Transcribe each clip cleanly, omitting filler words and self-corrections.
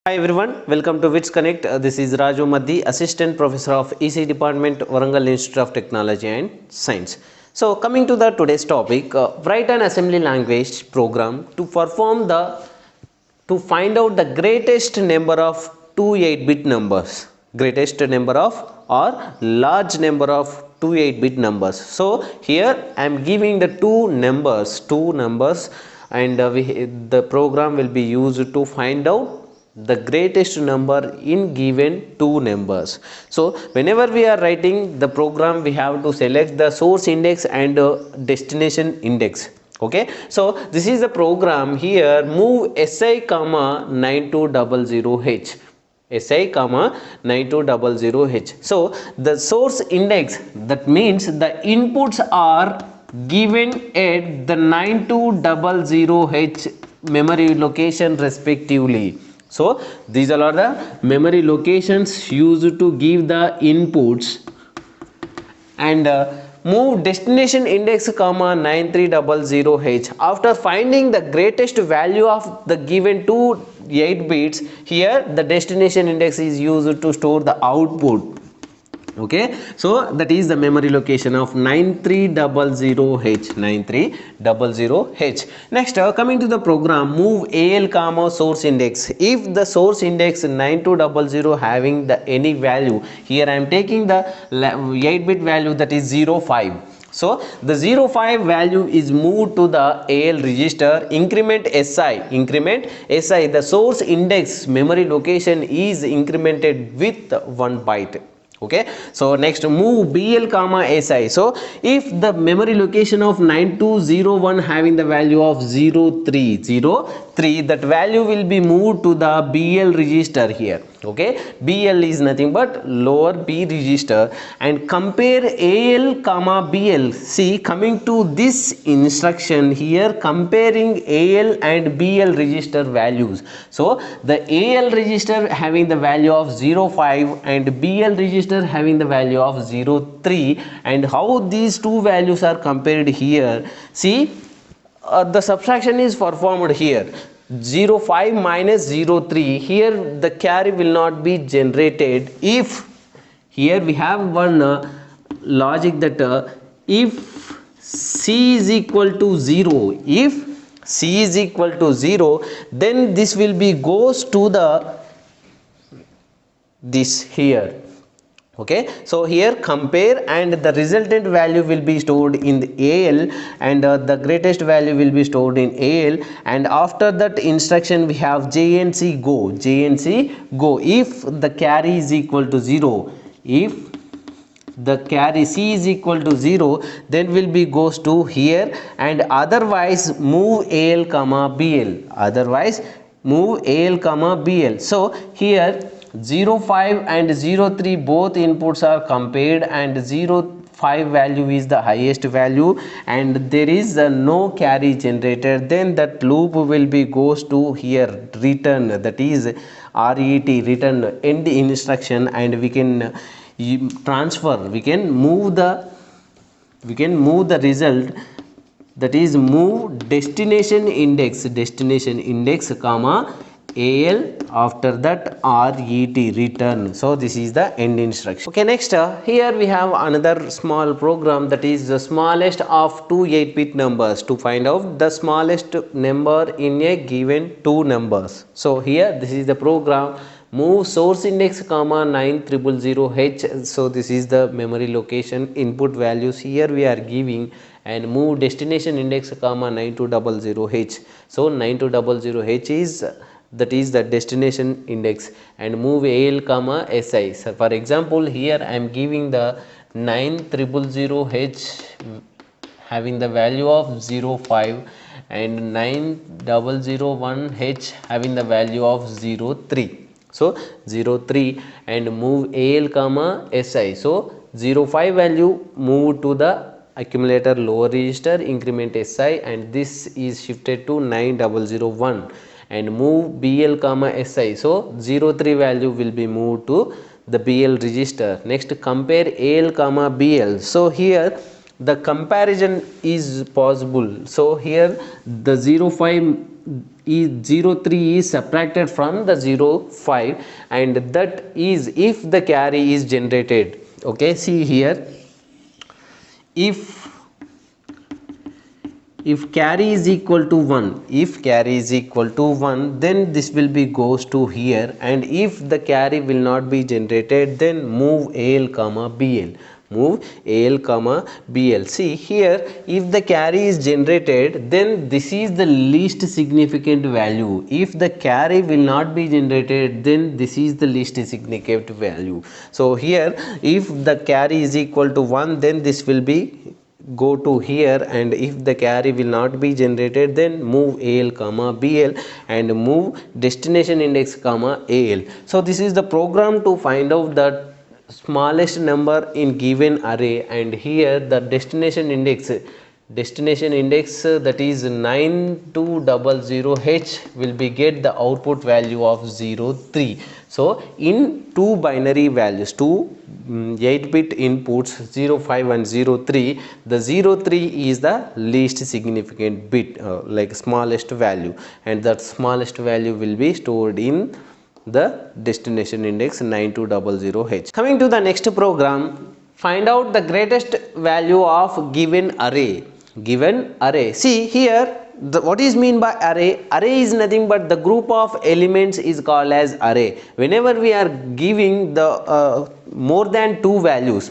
Hi everyone, welcome to WITS Connect. This is Raju Madhi, Assistant Professor of EC Department, Warangal Institute of Technology and Science. So coming to the today's topic, write an assembly language program to to find out the greatest number of two 8-bit numbers, greatest number of or large number of two 8-bit numbers. So here I am giving the two numbers, and the program will be used to find out the greatest number in given two numbers. So whenever we are writing the program, we have to select the source index and destination index. Okay, so this is the program. Here move si comma 9200h, si comma 9200h. So the source index, that means the inputs are given at the 9200h memory location respectively. So these all are the memory locations used to give the inputs, and move destination index comma 9300h. After finding the greatest value of the given two 8 bits, here the destination index is used to store the output. Okay, so that is the memory location of 9300h. Next, coming to the program, move al comma source index. If the source index 9200 having the any value, here I am taking the 8-bit value, that is 05. So the 05 value is moved to the AL register. Increment SI, the source index memory location is incremented with 1 byte. Okay, so next move BL comma SI. So if the memory location of 9201 having the value of 0303, that value will be moved to the BL register here. Okay, BL is nothing but lower B register, and compare AL comma BL. See, coming to this instruction here, comparing AL and BL register values. So the AL register having the value of 05 and BL register having the value of 03, and how these two values are compared here. See, the subtraction is performed here. 05 minus 03, here the carry will not be generated. If here we have one logic that if C is equal to 0, then this will be goes to the this here. Okay, so here compare, and the resultant value will be stored in the AL, and the greatest value will be stored in AL, and after that instruction we have JNC go. If the carry is equal to 0, if the carry C is equal to 0, then will be goes to here, and otherwise move AL comma BL, so here 05 and 03 both inputs are compared, and 05 value is the highest value, and there is no carry generated. Then that loop will be goes to here return, that is RET, return end instruction, and we can transfer, we can move the result, that is move destination index comma AL, after that RET, return. So this is the end instruction. Okay, next here we have another small program, that is the smallest of two 8-bit numbers, to find out the smallest number in a given two numbers. So here this is the program. Move source index comma 9000h. So this is the memory location input values here we are giving, and move destination index comma 9200h. So 9200h is, that is the destination index, and move AL comma SI. So for example, here I am giving the 9000h having the value of 05, and 9001h having the value of 03. So 03, and move AL comma SI. So 05 value move to the accumulator lower register, increment SI, and this is shifted to 9001, and move BL comma SI. So 03 value will be moved to the BL register. Next, compare AL comma BL. So here the comparison is possible. So here the 05 03 is subtracted from the 05, and that is if the carry is generated. Okay, see here, if carry is equal to 1, then this will be goes to here, and if the carry will not be generated, then move AL comma BL. See here, if the carry is generated, then this is the least significant value. If the carry will not be generated, then this is the least significant value. So here, if the carry is equal to 1, then this will be go to here, and if the carry will not be generated, then move AL comma BL and move destination index comma AL. So this is the program to find out the smallest number in given array, and here the destination index that is 9200H will be get the output value of 03. So in two binary values, two 8-bit inputs 05 and 03, the 03 is the least significant bit, like smallest value, and that smallest value will be stored in the destination index 9200H. Coming to the next program, find out the greatest value of given array. See here, what is mean by array? Array is nothing but the group of elements is called as array. Whenever we are giving the more than two values,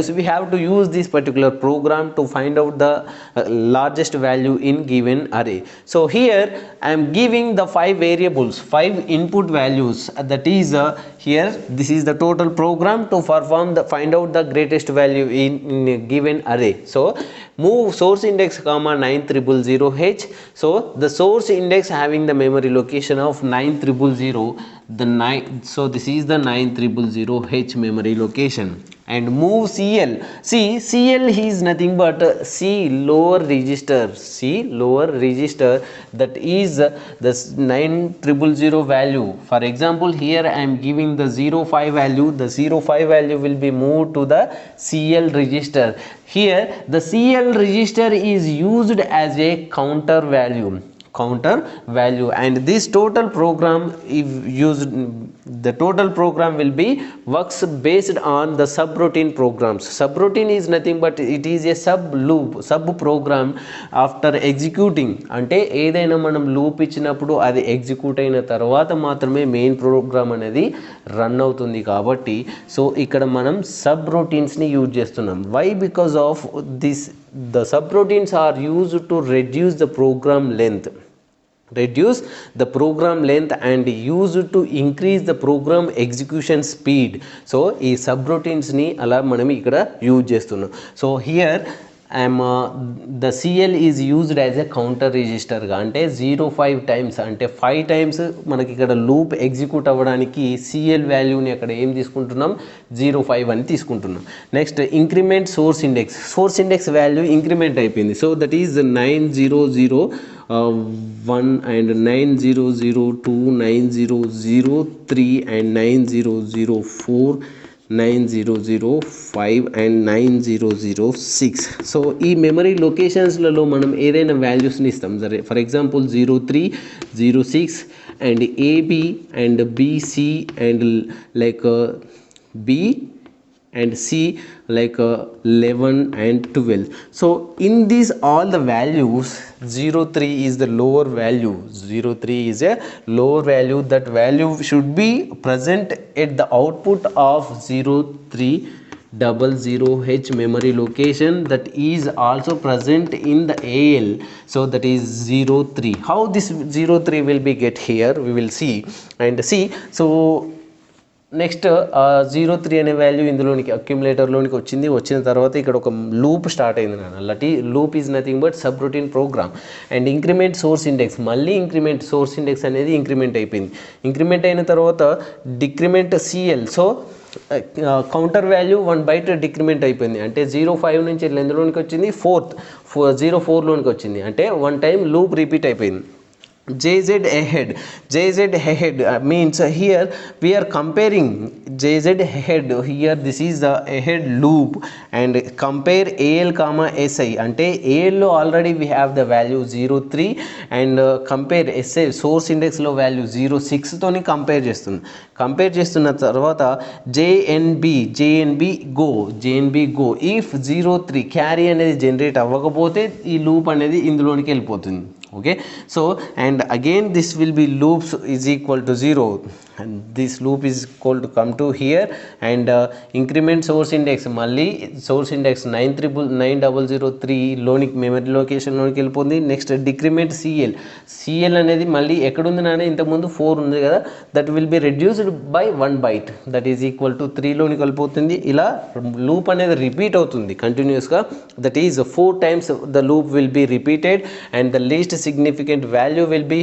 we have to use this particular program to find out the largest value in given array. So here I am giving the 5 variables, 5 input values, that is here this is the total program to perform the find out the greatest value in a given array. So move source index comma 9000H. so the source index having the memory location of 9000, so this is the 9000H memory location, and move CL. See, CL is nothing but C lower register, that is the 9000 value. For example, here I am giving the 05 value. The 05 value will be moved to the CL register. Here the CL register is used as a counter value, and this total program will be works based on the subroutine programs. Subroutine is nothing but it is a sub program after executing, ante edaina manam loop ichinapudu adi execute aina tarvata maatrame main program anedi run avutundi kabatti, so ikkada manam subroutines ni use chestunnam. Why? Because of this, the subroutines are used to reduce the program length and used to increase the program execution speed. So ee subroutines ni ala manam ikkada use chestunnam. So here the CL is used as a counter register ga, ante 05 times, ante 5 times manaki ikkada loop execute avvadaniki CL value ni akkada em తీసుకుంటున్నాం 05 అని తీసుకుంటున్నాం. Next increment source index value increment అయిపోయింది. So that is 9001 and 9002, 9003 and 9004, 9005 and 9006. సో ఈ memory లొకేషన్స్లలో మనం ఏదైనా వాల్యూస్ని ఇస్తాం. సరే, for example 03, 06 and AB and BC and like B and C like 11 and 12. So in these all the values, 03 is the lower value. 03 is a lower value. That value should be present at the output of 0300H memory location, that is also present in the AL. So that is 03. How this 03 will be get here, we will see and see. So next 03 అనే value ఇందులోనికి అక్యుములేటర్లోనికి వచ్చిన తర్వాత ఇక్కడ ఒక loop start అయింది నాన్న. Loop is nothing but subroutine program. And increment source index, మళ్ళీ increment source index అనేది increment అయిపోయింది. ఇంక్రిమెంట్ అయిన తర్వాత decrement CL. So counter value 1 byte decrement అయిపోయింది. అంటే 05 నుంచి ఎందులోనికి వచ్చింది 04లోనికి వచ్చింది. అంటే 1 టైం లూప్ రిపీట్ అయిపోయింది. jz ahead. Jz ahead means here we are comparing jz ahead. Here this is the ahead loop and compare al comma si ante al lo already we have the value 03 and compare si source index లో value 06 తోని compare చేస్తున్న తర్వాత jnb go if 03 carry అనేది generate అవ్వకపోతే ఈ loop అనేది ఇందులోనికి వెళ్ళిపోతుంది. Okay, so and again this will be loops is equal to 0 and this loop is equal to come to here and increment source index మళ్ళీ source index 9003 లోనికి memory location లోనికి వెళ్ళిపోతుంది. Next decrement cl అనేది మళ్ళీ ఎక్కడ ఉంది నానే ఇంతకుముందు 4 ఉంది కదా, that will be reduced by 1 byte that is equal to 3 లోనికి వెళ్ళిపోతుంది. ఇలా లూప్ అనేది రిపీట్ అవుతుంది కంటిన్యూస్గా, that is 4 times the loop will be repeated and the least significant value will be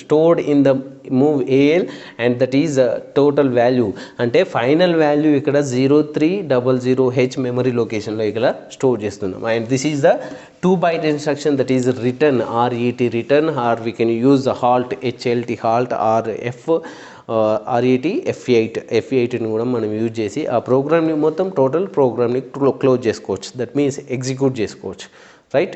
stored in the move al and that is total value అంటే final value ఇక్కడ 0300h memory లొకేషన్లో ఇక్కడ store చేస్తున్నాం. And this is the 2 byte instruction that is return return or we can use halt hlt halt or ret f8ని కూడా మనం use చేసి ఆ ప్రోగ్రామ్ని మొత్తం టోటల్ ప్రోగ్రామ్ని క్లోజ్ చేసుకోవచ్చు, దట్ మీన్స్ ఎగ్జిక్యూట్ చేసుకోవచ్చు, రైట్.